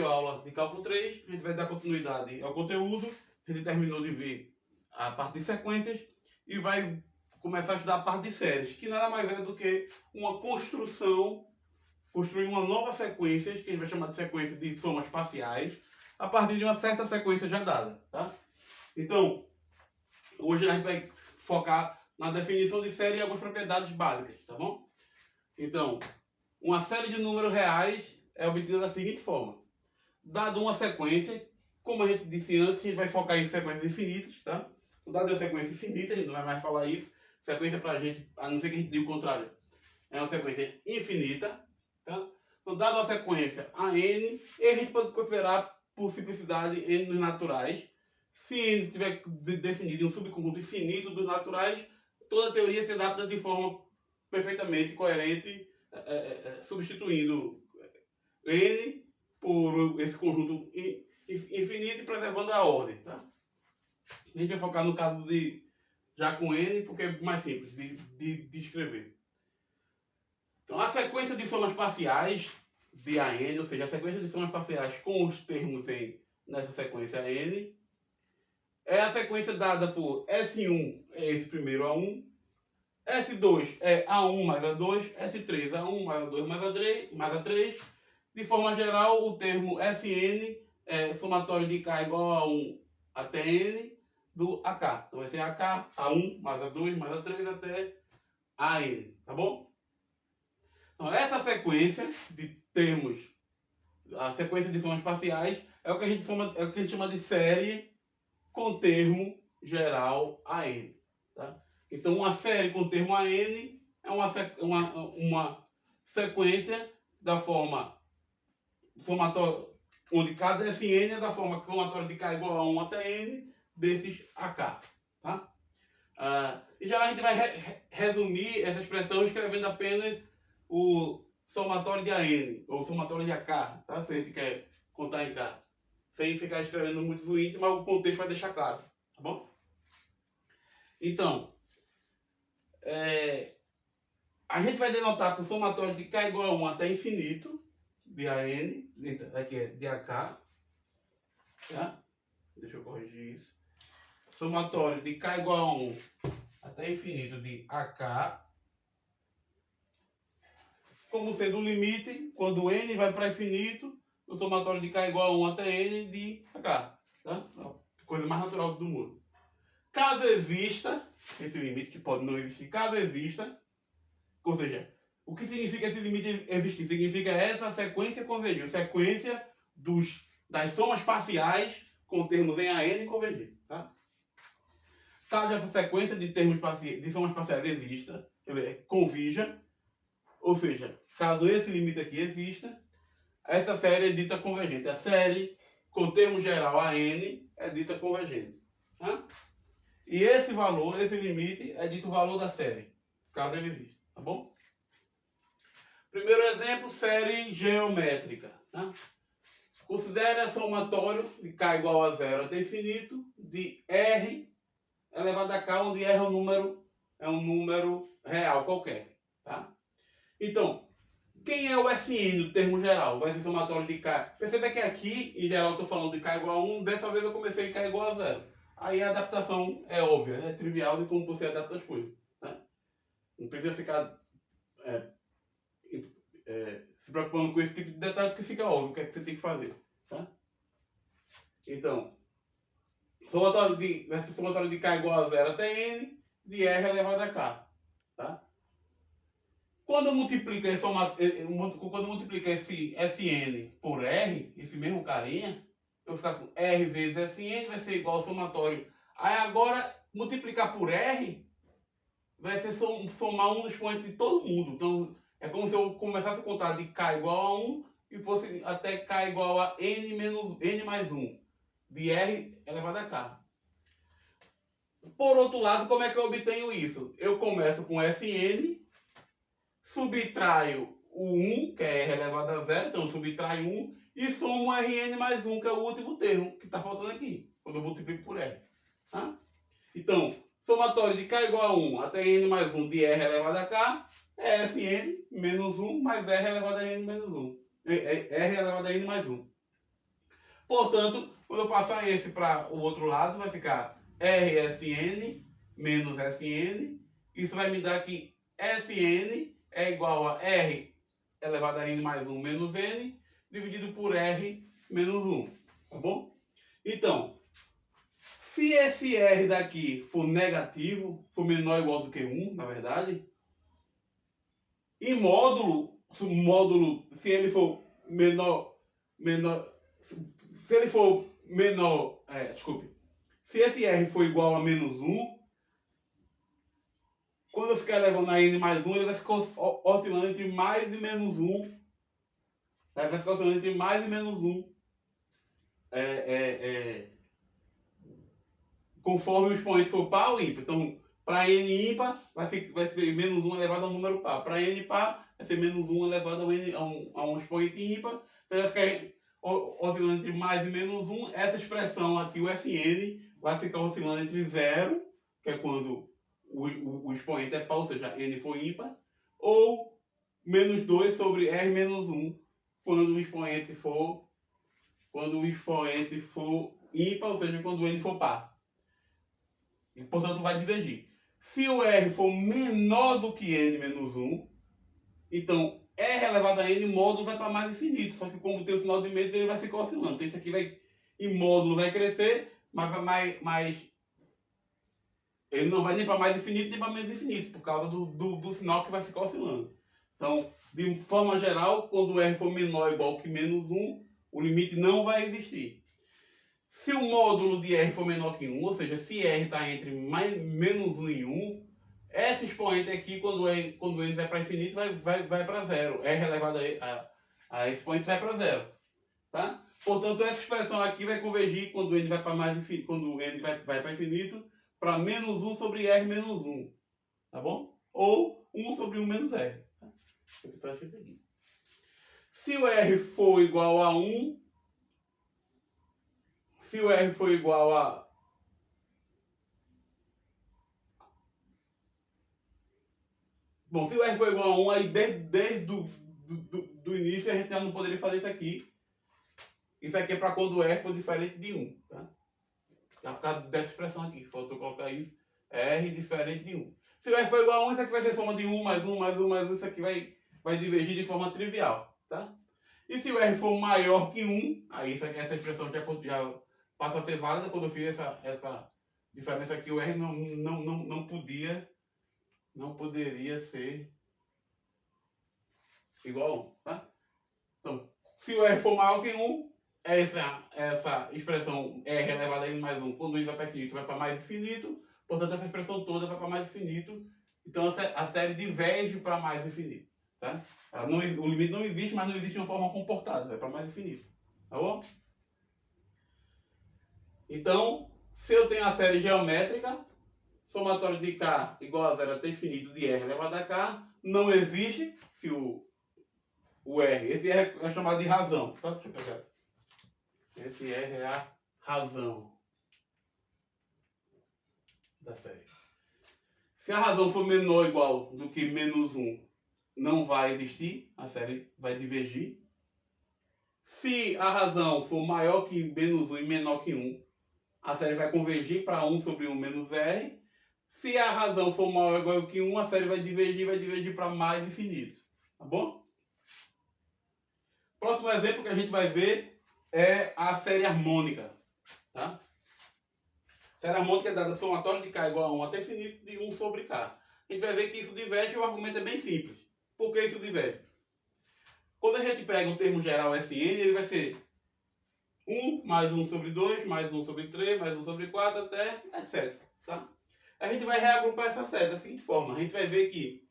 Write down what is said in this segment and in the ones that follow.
Aula de cálculo 3, a gente vai dar continuidade ao conteúdo. A gente terminou de ver a parte de sequências e vai começar a estudar a parte de séries, que nada mais é do que uma construção, construir uma nova sequência, que a gente vai chamar de sequência de somas parciais, a partir de uma certa sequência já dada, tá? Então, hoje a gente vai focar na definição de série e algumas propriedades básicas, tá bom? Então, uma série de números reais é obtida da seguinte forma. Dado uma sequência, como a gente disse antes, a gente vai focar em sequências infinitas, tá? Dado uma sequência infinita, a gente não vai mais falar isso. Sequência pra gente, a não ser que a gente diga o contrário, é uma sequência infinita, tá? Então, dado uma sequência a n, e a gente pode considerar, por simplicidade, n nos naturais. Se n estiver definido em um subconjunto infinito dos naturais, toda a teoria se adapta de forma perfeitamente coerente, substituindo n por esse conjunto infinito e preservando a ordem, tá? A gente vai focar no caso de já com n, porque é mais simples de escrever. Então, a sequência de somas parciais de AN, ou seja, a sequência de somas parciais com os termos nessa sequência n, é a sequência dada por S1 é esse primeiro A1, S2 é A1 mais A2, S3 A1 mais A2 mais A3. De forma geral, o termo Sn é somatório de K igual a 1 até N do AK. Então vai ser AK, A1 mais A2 mais A3 até AN, tá bom? Então essa sequência de termos, a sequência de somas parciais, é o que a gente chama de série com termo geral AN, tá? Então uma série com termo AN é uma sequência da forma somatório, onde cada Sn é da forma somatória de K igual a 1 até N desses AK, tá? E já a gente vai resumir essa expressão escrevendo apenas o somatório de AN, ou somatório de AK, tá? Se a gente quer contar em K. Sem ficar escrevendo muitos índices, mas o contexto vai deixar claro, tá bom? Então, a gente vai denotar que o somatório de K igual a 1 até infinito, de AN, aqui é de AK, tá? Deixa eu corrigir isso. Somatório de K igual a 1 até infinito de AK, como sendo o limite, quando n vai para infinito, o somatório de K igual a 1 até n de AK. Tá? Coisa mais natural do mundo. Caso exista esse limite, que pode não existir, caso exista, ou seja, o que significa esse limite existir? Significa essa sequência convergir, sequência das somas parciais com termos em AN convergir. Tá? Caso essa sequência de termos de somas parciais exista, convirja, ou seja, caso esse limite aqui exista, essa série é dita convergente. A série com termo geral AN é dita convergente. Tá? E esse valor, esse limite, é dito o valor da série, caso ele exista. Tá bom? Primeiro exemplo, série geométrica. Tá? Considere a somatório de K igual a 0 até infinito de R elevado a K, onde R é um número real qualquer. Tá? Então, quem é o Sn do termo geral? Vai ser somatório de K. Perceba que aqui, em geral, eu estou falando de K igual a 1, dessa vez eu comecei em K igual a 0. Aí a adaptação é óbvia, é trivial de como você adapta as coisas. Né? Não precisa ficar se preocupando com esse tipo de detalhe, porque fica óbvio o que é que você tem que fazer. Tá? Então, vai ser somatório de K igual a 0 até N, de R elevado a K. Tá? Quando multiplica esse Sn por R, esse mesmo carinha, eu vou ficar com R vezes Sn, vai ser igual ao somatório. Aí agora, multiplicar por R, vai ser somar um expoente de todo mundo. Então, é como se eu começasse a contar de K igual a 1 e fosse até K igual a N menos N mais 1, de R elevado a K. Por outro lado, como é que eu obtenho isso? Eu começo com Sn, subtraio o 1, que é R elevado a 0, então subtraio 1, e somo o Rn mais 1, que é o último termo que está faltando aqui, quando eu multiplico por R. Tá? Então, somatório de K igual a 1 até N mais 1 de R elevado a K é Sn menos 1 mais R elevado a N menos 1. R elevado a N mais 1. Portanto, quando eu passar esse para o outro lado, vai ficar RSN menos SN. Isso vai me dar que SN é igual a R elevado a N mais 1 menos N, dividido por R menos 1. Tá bom? Então, se esse R daqui for negativo, for menor ou igual do que 1, na verdade, em módulo, se ele for menor, se ele for menor, se esse R for igual a menos 1, quando eu ficar elevando a N mais 1, ele vai ficar oscilando entre mais e menos 1. Vai ficar oscilando entre mais e menos 1. Conforme o expoente for par ou ímpar. Então, para N ímpar, vai ser menos 1 elevado a um número par. Para N par, vai ser menos 1 elevado a um expoente ímpar. Então, vai ficar oscilando entre mais e menos 1. Essa expressão aqui, o SN, vai ficar oscilando entre 0, que é quando o expoente é par, ou seja, N for ímpar, ou menos 2 sobre R menos 1, quando o expoente for ímpar, ou seja, quando o N for par. E, portanto, vai divergir. Se o R for menor do que N menos 1, então R elevado a N módulo vai para mais infinito. Só que como tem o sinal de menos, ele vai ficar oscilando. Então isso aqui em módulo vai crescer, mas ele não vai nem para mais infinito nem para menos infinito, por causa do sinal que vai ficar oscilando. Então, de forma geral, quando o R for menor ou igual que menos 1, o limite não vai existir. Se o módulo de R for menor que 1, ou seja, se R está entre menos 1 e 1, esse expoente aqui, quando N vai para infinito, vai para zero. R elevado a esse expoente vai para zero. Tá? Portanto, essa expressão aqui vai convergir quando N vai para quando N vai para infinito, para menos 1 sobre R menos 1. Tá bom? Ou 1 sobre 1 menos R. Tá? Se o R for igual a 1, se o R for igual a... Bom, se o R for igual a 1, aí desde do início a gente já não poderia fazer isso aqui. Isso aqui é para quando o R for diferente de 1. Tá? Já por causa dessa expressão aqui. Faltou colocar isso. R diferente de 1. Se o R for igual a 1, isso aqui vai ser soma de 1 mais 1 mais 1 mais 1. Isso aqui vai divergir de forma trivial. Tá? E se o R for maior que 1, aí essa expressão já passa a ser válida. Quando eu fiz essa diferença aqui, o R não poderia ser igual a 1. Tá? Então, se o R for maior que 1, essa expressão R elevado a N mais 1, quando N vai para infinito, vai para mais infinito. Portanto, essa expressão toda vai para mais infinito. Então, a série diverge para mais infinito. Tá? O limite não existe, mas não existe de uma forma comportada. Vai para mais infinito. Tá bom? Então, se eu tenho a série geométrica, somatório de K igual a zero até infinito de R elevado a K, não existe se o R. Esse R é chamado de razão. Tá? Deixa eu pegar. Esse R é a razão da série. Se a razão for menor ou igual do que menos 1, não vai existir, a série vai divergir. Se a razão for maior que menos 1 e menor que 1, a série vai convergir para 1 sobre 1 menos R. Se a razão for maior ou igual que 1, a série vai divergir para mais infinito. Tá bom? Próximo exemplo que a gente vai ver é a série harmônica. Tá? A série harmônica é dada por somatório de K igual a 1 até infinito de 1 sobre K. A gente vai ver que isso diverge e o argumento é bem simples. Por que isso diverge? Quando a gente pega o termo geral Sn, ele vai ser 1 mais 1 sobre 2, mais 1 sobre 3, mais 1 sobre 4, até etc. Tá? A gente vai reagrupar essa série da seguinte forma. A gente vai ver que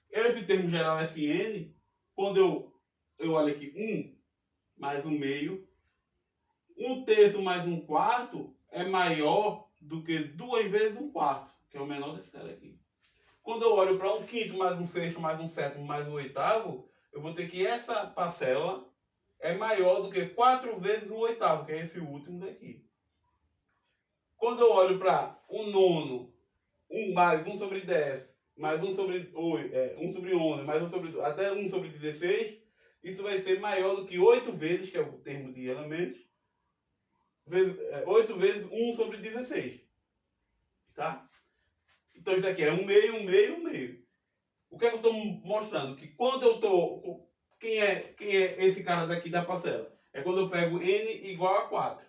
esse termo geral Sn, quando eu olho aqui 1 mais 1 meio, 1 terço mais 1 quarto é maior do que 2 vezes 1 quarto, que é o menor desse cara aqui. Quando eu olho para 1 quinto mais 1 sexto mais 1 sétimo mais 1 oitavo, eu vou ter que essa parcela é maior do que 4 vezes 1 oitavo, que é esse último daqui. Quando eu olho para 1 nono, 1 mais 1 sobre 10, mais 1 sobre 8, 1 sobre 11, mais 1 sobre 2, até 1 sobre 16, isso vai ser maior do que 8 vezes, que é o termo de elementos, 8 vezes 1 sobre 16. Tá? Então isso aqui é 1 meio, 1 meio, 1 meio. O que é que eu estou mostrando? Que quando eu estou... Quem é esse cara daqui da parcela? É quando eu pego n igual a 4.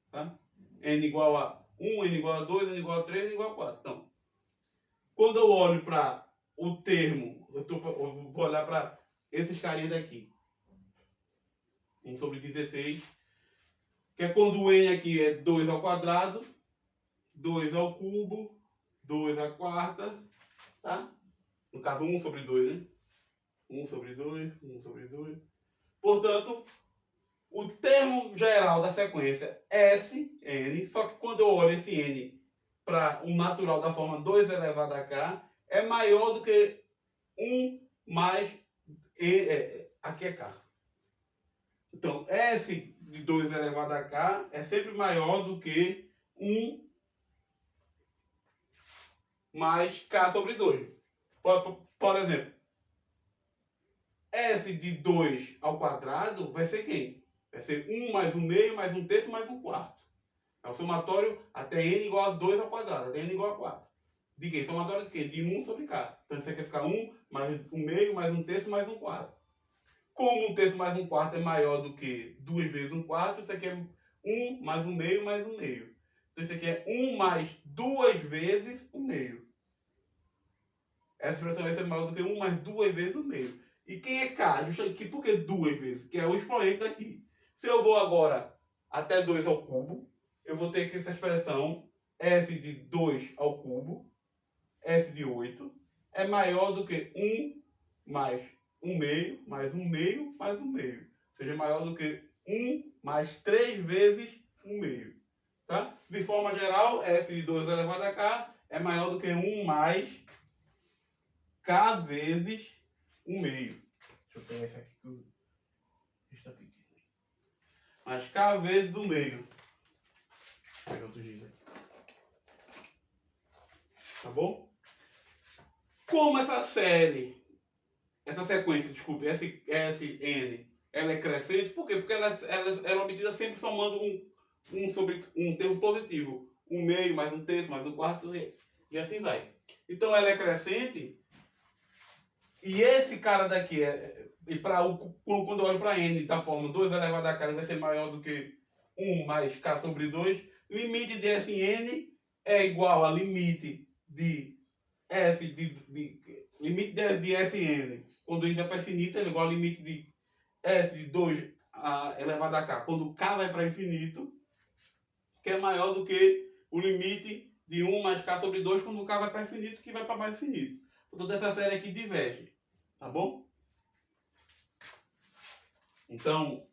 Tá? N igual a 1, n igual a 2, n igual a 3, n igual a 4. Então, quando eu olho para o termo, eu vou olhar para esses carinhas daqui. 1 sobre 16, que é quando o n aqui é 2 ao quadrado, 2 ao cubo, 2 à quarta, tá? No caso, 1 sobre 2, né? 1 sobre 2, 1 sobre 2. Portanto, o termo geral da sequência S, n, só que quando eu olho esse n para um natural da forma 2 elevado a k, é maior do que 1 mais aqui é k. Então, S de 2 elevado a k é sempre maior do que 1 mais k sobre 2. Por exemplo, S de 2 ao quadrado vai ser quem? Vai ser 1 mais 1 meio, mais 1 terço, mais 1 quarto. É o somatório até n igual a 2 ao quadrado, até n igual a 4. De quem? Somatório de quem? De 1 sobre k. Então isso aqui vai ficar 1 mais 1 meio, mais 1 terço, mais 1 quarto. Como 1 terço mais 1 quarto é maior do que 2 vezes 1 quarto, isso aqui é 1 mais 1 meio, mais 1 meio. Então isso aqui é 1 mais 2 vezes 1 meio. Essa expressão vai ser maior do que 1 mais 2 vezes 1 meio. E quem é k? Justamente por que 2 vezes? Que é o expoente daqui. Se eu vou agora até 2 ao cubo, eu vou ter aqui essa expressão S de 2 ao cubo, S de 8, é maior do que 1 mais 1 meio, mais 1 meio, mais 1 meio. Ou seja, maior do que 1 mais 3 vezes 1 meio. Tá? De forma geral, S de 2 elevado a k é maior do que 1 mais k vezes 1 meio. Deixa eu pegar esse aqui que está pequeno. Mas k vezes 1 meio. Vou pegar outro giz aqui. Tá bom? Como essa sequência, desculpe, SN, ela é crescente, por quê? Porque ela é obtida sempre somando sobre um termo positivo. 1 meio, mais 1 terço, mais 1 quarto, e assim vai. Então ela é crescente, e esse cara daqui, quando eu olho para N da forma 2 elevado a k, ele vai ser maior do que 1 mais k sobre 2. Limite de SN é igual a limite de limite de Sn, quando isso vai para infinito, é igual ao limite de S de 2 elevado a k, quando k vai para infinito, que é maior do que o limite de 1 mais k sobre 2, quando k vai para infinito, que vai para mais infinito. Portanto, essa série aqui diverge. Tá bom? Então,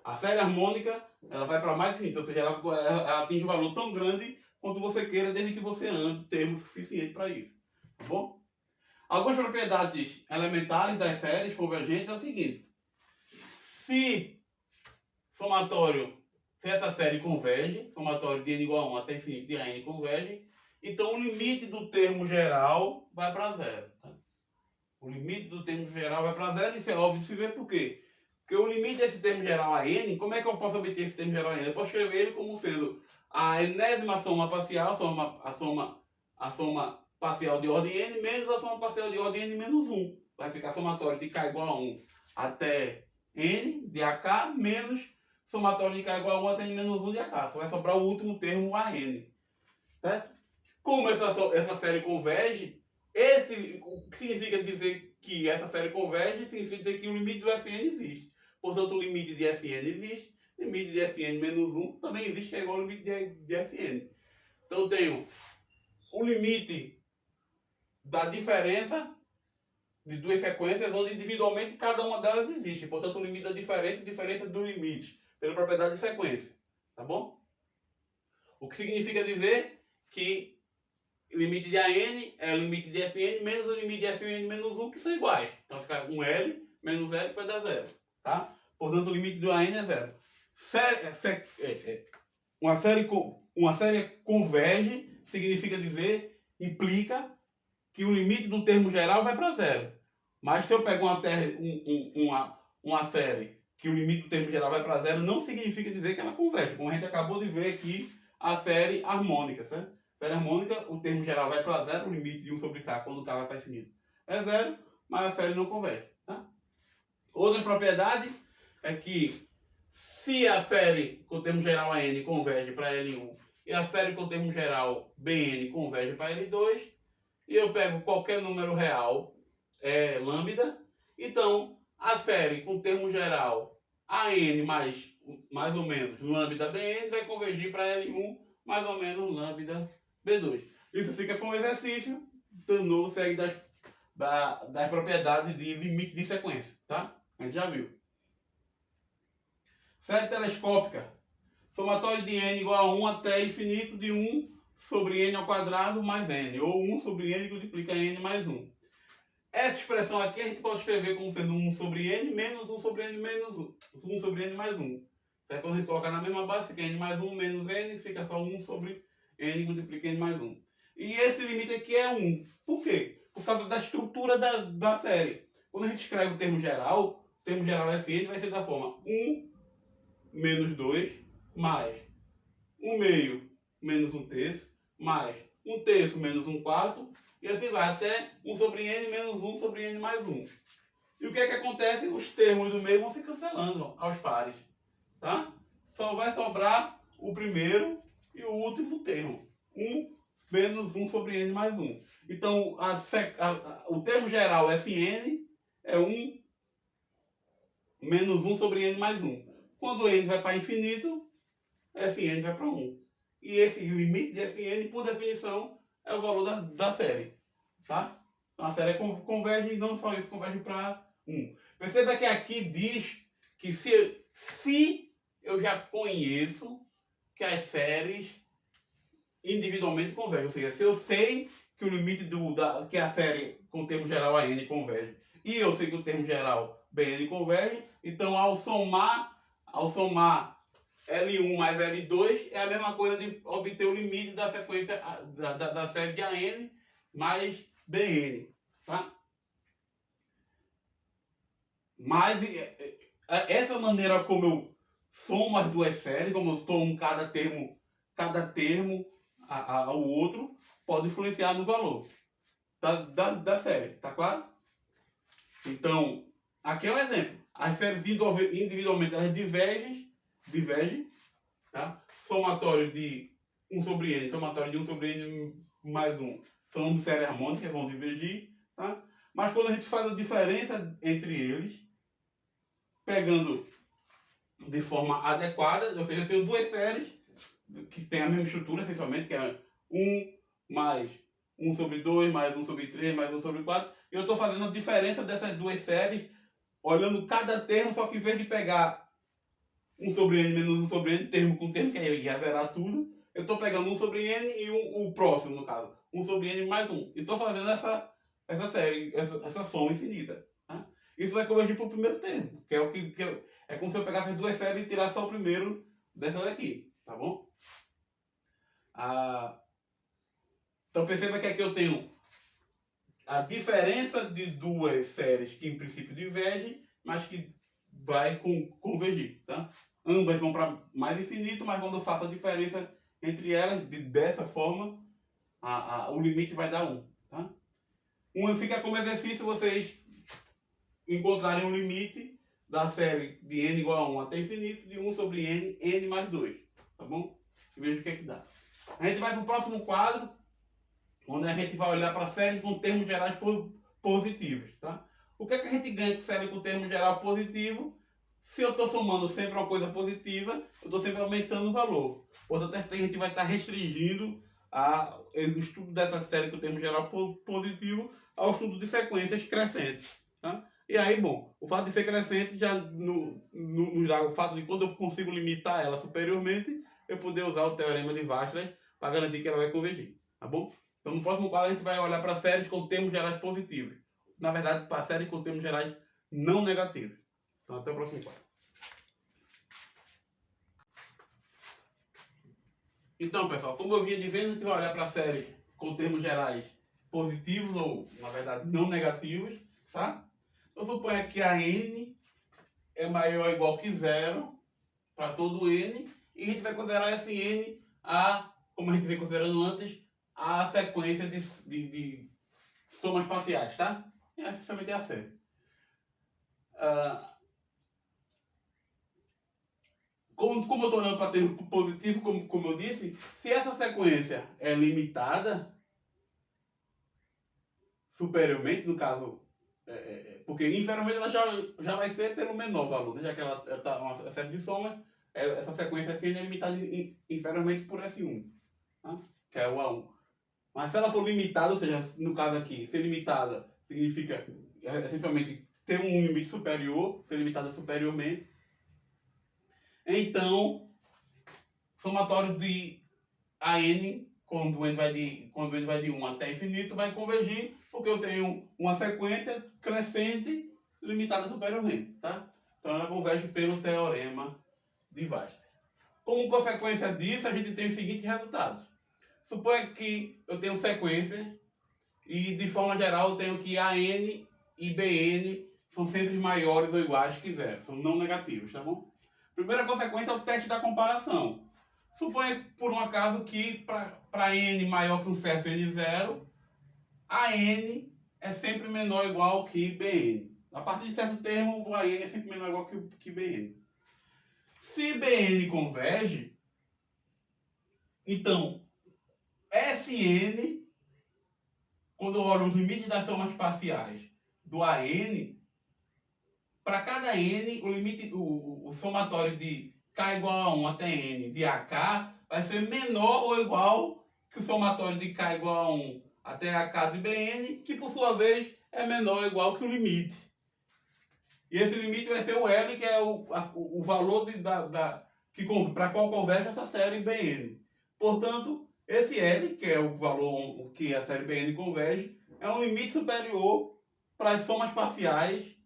a série harmônica, ela vai para mais infinito, ou seja, ela atinge um valor tão grande quanto você queira, desde que você ande termo suficiente para isso. Tá bom? Algumas propriedades elementares das séries convergentes é o seguinte: se essa série converge, somatório de n igual a 1 até infinito de n converge, então o limite do termo geral vai para zero. Tá? O limite do termo geral vai para zero, isso é óbvio de se ver por quê? Porque o limite desse termo geral a n, como é que eu posso obter esse termo geral a n? Eu posso escrever ele como sendo a enésima soma parcial, a soma parcial de ordem n, menos a soma parcial de ordem n menos 1. Vai ficar somatório de k igual a 1 até n de ak, menos somatório de k igual a 1 até n menos 1 de ak. Só vai sobrar o último termo a n. Certo? Como essa série converge, o que significa dizer que essa série converge, significa dizer que o limite do Sn existe. Portanto, o limite de Sn existe, o limite de Sn menos 1 também existe, que é igual ao limite de Sn. Então, eu tenho o limite da diferença de duas sequências, onde individualmente cada uma delas existe. Portanto, o limite da diferença e diferença do limite, pela propriedade de sequência. Tá bom? O que significa dizer que o limite de AN é o limite de Sn menos o limite de Sn menos 1, que são iguais. Então fica um L menos L que vai dar zero. Tá? Portanto, o limite do AN é zero. Uma série converge significa dizer, implica que o limite do termo geral vai para zero. Mas se eu pego uma série que o limite do termo geral vai para zero, não significa dizer que ela converge. Como a gente acabou de ver aqui, a série harmônica, certo? Série harmônica, o termo geral vai para zero, o limite de 1 sobre k, quando k vai para infinito, é zero, mas a série não converge. Tá? Outra propriedade é que se a série com o termo geral AN converge para L1 e a série com o termo geral BN converge para L2, e eu pego qualquer número real, lambda, então a série com o termo geral AN mais ou menos lambda BN vai convergir para L1 mais ou menos lambda B2. Isso fica como exercício, de novo segue das propriedades de limite de sequência, tá? A gente já viu. Série telescópica. Somatório de n igual a 1 até infinito de 1 sobre n ao quadrado mais n, ou 1 sobre n que multiplica n mais 1. Essa expressão aqui a gente pode escrever como sendo 1 sobre n menos 1 sobre n menos 1. 1 sobre n mais 1. Então, quando a gente colocar na mesma base, fica n mais 1 menos n, fica só 1 sobre n multiplica n mais 1. E esse limite aqui é 1. Por quê? Por causa da estrutura da série. Quando a gente escreve o termo geral SN vai ser da forma 1 menos 2 mais 1 meio menos 1 terço mais 1 terço menos 1 quarto, e assim vai até 1 sobre n menos 1 sobre n mais 1. E o que é que acontece? Os termos do meio vão se cancelando aos pares. Tá? Só vai sobrar o primeiro e o último termo. 1 menos 1 sobre n mais 1. Então, o termo geral Sn é 1 menos 1 sobre n mais 1. Quando n vai para infinito, Sn vai para 1. E esse limite de Sn, por definição, é o valor da série. Tá? Então a série converge, e não só isso, converge para 1. Perceba que aqui diz que se eu já conheço que as séries individualmente convergem. Ou seja, se eu sei que o limite que a série com o termo geral AN converge, e eu sei que o termo geral BN converge, então ao somar L1 mais L2 é a mesma coisa de obter o limite da sequência da série de AN mais BN. Tá? Mas essa maneira como eu somo as duas séries, como eu tomo cada termo ao outro, pode influenciar no valor da série. Tá claro? Então, aqui é um exemplo. As séries individualmente elas divergem, tá? Somatório de 1 sobre n, somatório de 1 sobre n mais 1 são séries harmônicas, vão divergir, tá? Mas quando a gente faz a diferença entre eles, pegando de forma adequada, ou seja, eu tenho duas séries que têm a mesma estrutura, essencialmente, que é 1 mais 1 sobre 2, mais 1 sobre 3, mais 1 sobre 4, e eu estou fazendo a diferença dessas duas séries, olhando cada termo, só que em vez de pegar 1 sobre n menos 1 sobre n, termo com termo, que ia zerar tudo, eu estou pegando 1 sobre n e o próximo, no caso, 1 sobre n mais 1. E estou fazendo essa série, essa soma infinita. Tá? Isso vai convergir para o primeiro termo, que é o que é como se eu pegasse as duas séries e tirasse só o primeiro dessa daqui. Tá bom? Então perceba que aqui eu tenho a diferença de duas séries que em princípio divergem, mas que vai convergir. Tá? Ambas vão para mais infinito, mas quando eu faço a diferença entre elas, dessa forma, o limite vai dar 1. Tá? Fica como exercício vocês encontrarem um limite da série de n igual a 1 até infinito, de 1 sobre n mais 2. Tá bom? E veja o que é que dá. A gente vai para o próximo quadro, onde a gente vai olhar para a série com termos gerais positivos. Tá? O que é que a gente ganha com série com termo geral positivo? Se eu estou somando sempre uma coisa positiva, eu estou sempre aumentando o valor. Portanto, a gente vai estar restringindo o estudo dessa série com termo geral positivo ao estudo de sequências crescentes. Tá? E aí, bom, o fato de ser crescente já nos dá o fato de quando eu consigo limitar ela superiormente, eu poder usar o teorema de Vasquez para garantir que ela vai convergir. Tá bom? Então, no próximo quadro, a gente vai olhar para séries com termos gerais positivos. Na verdade, para séries com termos gerais não negativos. Então, até o próximo quadro. Então, pessoal, como eu vinha dizendo, a gente vai olhar para séries com termos gerais positivos ou, na verdade, não negativos, tá? Eu suponho que a N é maior ou igual que zero para todo n, e a gente vai considerar esse n, como a gente veio considerando antes, a sequência de somas parciais, tá? Essa somente é a série. Como eu estou olhando para termo positivo, como eu disse, se essa sequência é limitada, superiormente, no caso, porque inferiormente ela já vai ser pelo menor valor, né? Já que ela está uma série de somas, essa sequência assim é limitada inferiormente por S1, tá? Que é o A1. Mas se ela for limitada, ou seja, no caso aqui, ser limitada significa essencialmente ter um limite superior, ser limitada superiormente. Então, somatório de AN, quando n vai de 1 até infinito, vai convergir, porque eu tenho uma sequência crescente limitada superiormente, tá? Então ela converge pelo teorema de Weierstrass. Como consequência disso, a gente tem os seguintes resultados. Suponha que eu tenho sequência e, de forma geral, eu tenho que AN e BN são sempre maiores ou iguais que zero, são não negativos, tá bom? Primeira consequência é o teste da comparação. Suponha, por um acaso, que para n maior que um certo n0, a n é sempre menor ou igual que bn. A partir de certo termo, o an é sempre menor ou igual que bn. Se bn converge, então Sn, quando eu olho os limites das somas parciais do AN, para cada n, o somatório de k igual a 1 até n de AK vai ser menor ou igual que o somatório de k igual a 1 até AK de Bn, que por sua vez é menor ou igual que o limite. E esse limite vai ser o L, que é o valor para qual converge essa série Bn. Portanto, esse L, que é o valor que a série Bn converge, é um limite superior para as somas parciais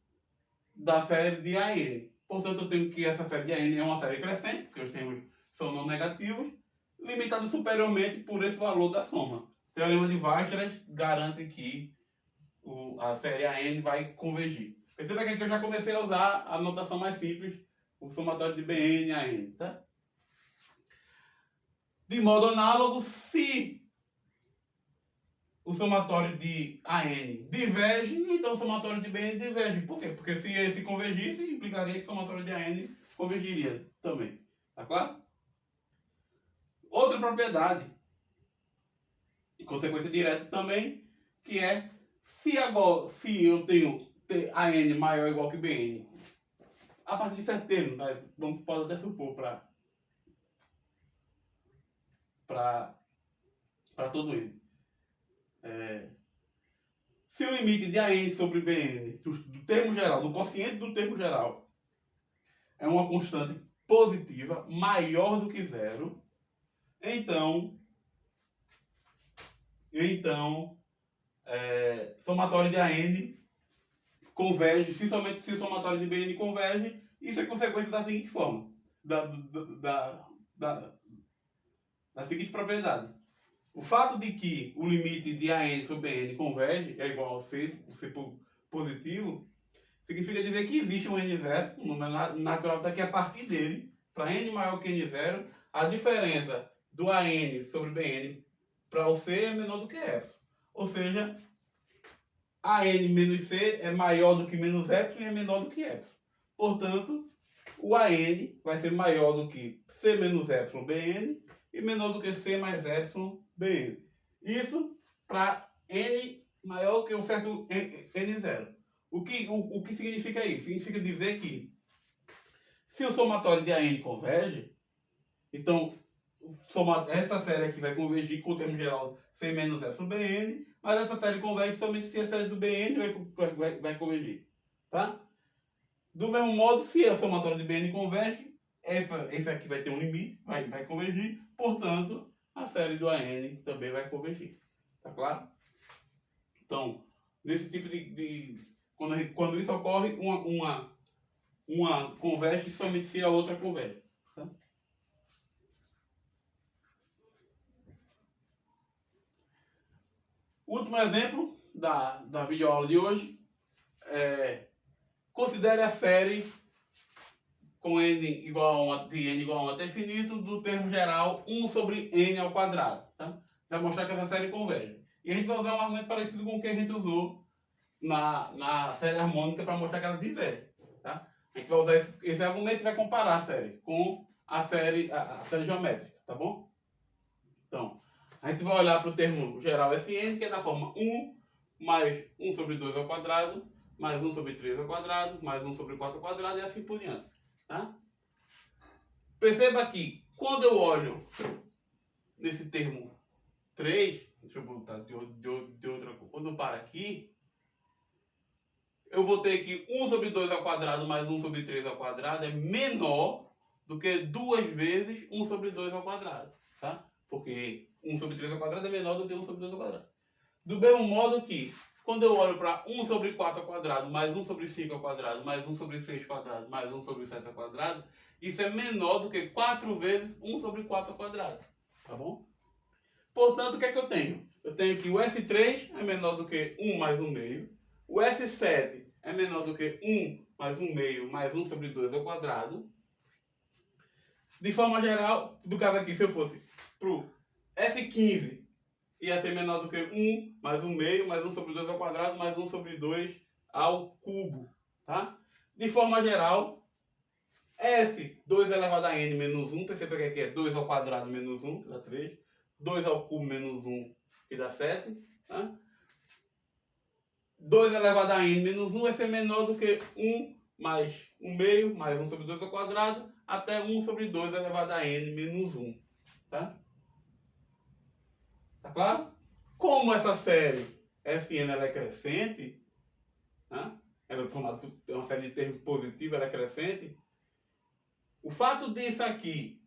da série de AN. Portanto, eu tenho que essa série de AN é uma série crescente, porque os termos são não negativos, limitado superiormente por esse valor da soma. O teorema de Weierstrass garante que a série AN vai convergir. Perceba que aqui eu já comecei a usar a notação mais simples, o somatório de Bn e AN, tá? De modo análogo, se o somatório de AN diverge, então o somatório de BN diverge. Por quê? Porque se esse convergisse, implicaria que o somatório de AN convergiria também. Tá claro? Outra propriedade, consequência direta também, que é se eu tenho AN maior ou igual que BN, a partir de certo termo, né, pode até supor para todo N. Se o limite de AN sobre BN, do termo geral, do quociente do termo geral, é uma constante positiva maior do que zero, então somatório de AN converge, somente se o somatório de BN converge, isso é consequência da seguinte forma, da seguinte propriedade. O fato de que o limite de AN sobre BN converge é igual a C positivo, significa dizer que existe um N0, um número natural que a partir dele, para N maior que N0, a diferença do AN sobre BN para o C é menor do que epsilon. Ou seja, AN menos C é maior do que menos epsilon e é menor do que epsilon. Portanto, o AN vai ser maior do que C menos epsilon BN e menor do que C mais epsilon BN. Isso para N maior que um certo N0. O que significa isso? Significa dizer que se o somatório de AN converge, então essa série aqui vai convergir com o termo geral C menos epsilon BN, mas essa série converge somente se a série do BN vai convergir. Tá? Do mesmo modo, se o somatório de BN converge, esse aqui vai ter um limite, vai convergir, portanto, a série do AN também vai convergir. Tá claro? Então, nesse tipo quando isso ocorre, uma converge somente se a outra converge. Tá? O último exemplo da videoaula de hoje é: considere a série com n igual a 1, de n igual a 1 até infinito, do termo geral 1 sobre n ao quadrado. Tá? Vai mostrar que essa série converge. E a gente vai usar um argumento parecido com o que a gente usou na série harmônica para mostrar que ela diverge. Tá? A gente vai usar esse argumento e vai comparar a série com a série geométrica. Tá bom? Então, a gente vai olhar para o termo geral Sn, que é da forma 1 mais 1 sobre 2 ao quadrado, mais 1 sobre 3 ao quadrado, mais 1 sobre 4 ao quadrado e assim por diante. Tá? Perceba que quando eu olho nesse termo 3, deixa eu botar de outra cor, quando eu paro aqui, eu vou ter que 1 sobre 2 ao quadrado mais 1 sobre 3 ao quadrado é menor do que 2 vezes 1 sobre 2 ao quadrado. Tá? Porque 1 sobre 3 ao quadrado é menor do que 1 sobre 2 ao quadrado. Do mesmo modo que, quando eu olho para 1 sobre 4 ao quadrado, mais 1 sobre 5 ao quadrado, mais 1 sobre 6 ao quadrado, mais 1 sobre 7 ao quadrado, isso é menor do que 4 vezes 1 sobre 4 ao quadrado. Tá bom? Portanto, o que é que eu tenho? Eu tenho que o S3 é menor do que 1 mais 1 meio. O S7 é menor do que 1 mais 1 meio mais 1 sobre 2 ao quadrado. De forma geral, do caso aqui, se eu fosse para o S15, ia ser menor do que 1 mais 1 meio mais 1 sobre 2 ao quadrado mais 1 sobre 2 ao cubo. Tá? De forma geral, S, 2 elevado a n menos 1, perceba que aqui é 2 ao quadrado menos 1, que dá 3. 2 ao cubo menos 1, que dá 7. Tá? 2 elevado a n menos 1 vai ser menor do que 1 mais 1 meio mais 1 sobre 2 ao quadrado, até 1 sobre 2 elevado a n menos 1. Tá? Tá claro? Como essa série Sn ela é crescente, tá? Ela é formada por uma série de termos positivos, ela é crescente. O fato disso aqui,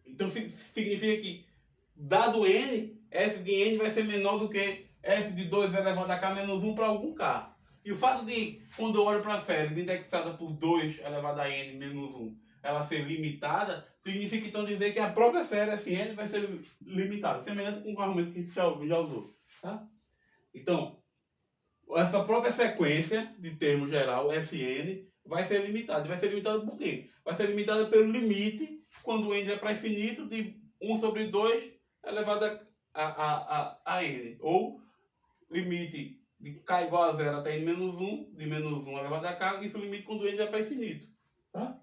então significa que, dado n, S de n vai ser menor do que S de 2 elevado a k menos 1 para algum k. E o fato de, quando eu olho para a série indexada por 2 elevado a n menos 1, ela ser limitada, significa então dizer que a própria série Sn vai ser limitada, semelhante com o argumento que a gente já usou. Tá? Então, essa própria sequência de termo geral Sn vai ser limitada. Vai ser limitada por quê? Vai ser limitada pelo limite, quando o n é para infinito, de 1 sobre 2 elevado a n. Ou limite de k igual a 0 até n menos 1, de menos 1 elevado a k, isso é o limite quando o n é para infinito. Tá?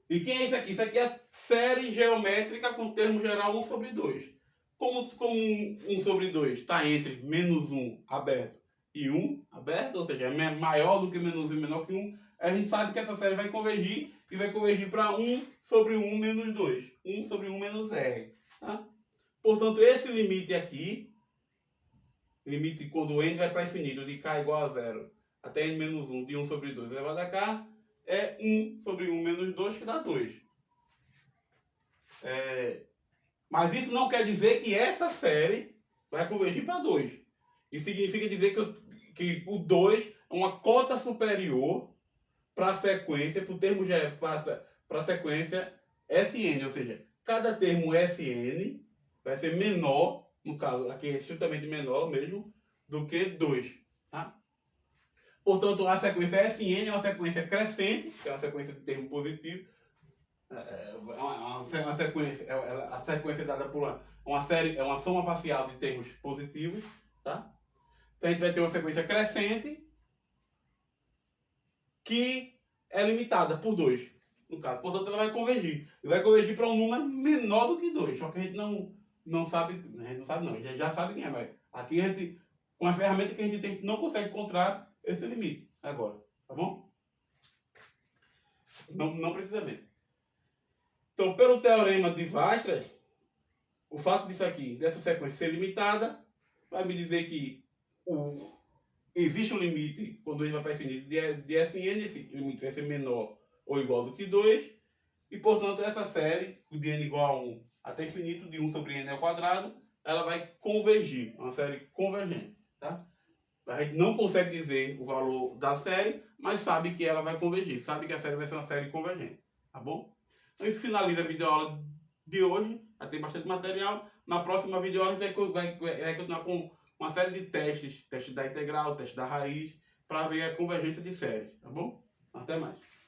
E quem é isso aqui? Isso aqui é a série geométrica com termo geral 1 sobre 2. Como 1 sobre 2 está entre menos 1 aberto e 1 aberto, ou seja, é maior do que menos 1 e menor que 1, a gente sabe que essa série vai convergir e vai convergir para 1 sobre 1 menos 2. 1 sobre 1 menos r. Tá? Portanto, esse limite aqui, limite quando o n vai para infinito, de k igual a 0 até n menos 1, de 1 sobre 2 elevado a k, é 1 sobre 1 menos 2, que dá 2. Mas isso não quer dizer que essa série vai convergir para 2. Isso significa dizer que o 2 é uma cota superior para a sequência, para o termo para a sequência Sn. Ou seja, cada termo Sn vai ser menor, no caso aqui é estritamente menor mesmo, do que 2. Tá? Portanto, a sequência Sn é uma sequência crescente, que é uma sequência de termo positivo. Uma sequência, a sequência é dada por uma série, é uma soma parcial de termos positivos. Tá? Então a gente vai ter uma sequência crescente que é limitada por 2, no caso. Portanto, ela vai convergir. E vai convergir para um número menor do que 2. Só que a gente não sabe, a gente não sabe não, a gente já sabe quem é, mas aqui a gente, com a ferramenta que a gente tem, não consegue encontrar esse limite agora, tá bom? Não precisamente. Então, pelo teorema de Weierstrass, o fato disso aqui, dessa sequência ser limitada, vai me dizer que existe um limite quando ele vai para infinito de Sn, esse limite vai ser menor ou igual do que 2, e portanto essa série, de n igual a 1 até infinito, de 1 sobre n ao quadrado, ela vai convergir, uma série convergente. Tá? A gente não consegue dizer o valor da série, mas sabe que ela vai convergir, sabe que a série vai ser uma série convergente. Tá bom? Então isso finaliza a videoaula de hoje, já tem bastante material. Na próxima videoaula a gente vai continuar com uma série de testes, teste da integral, teste da raiz, para ver a convergência de séries, tá bom? Até mais.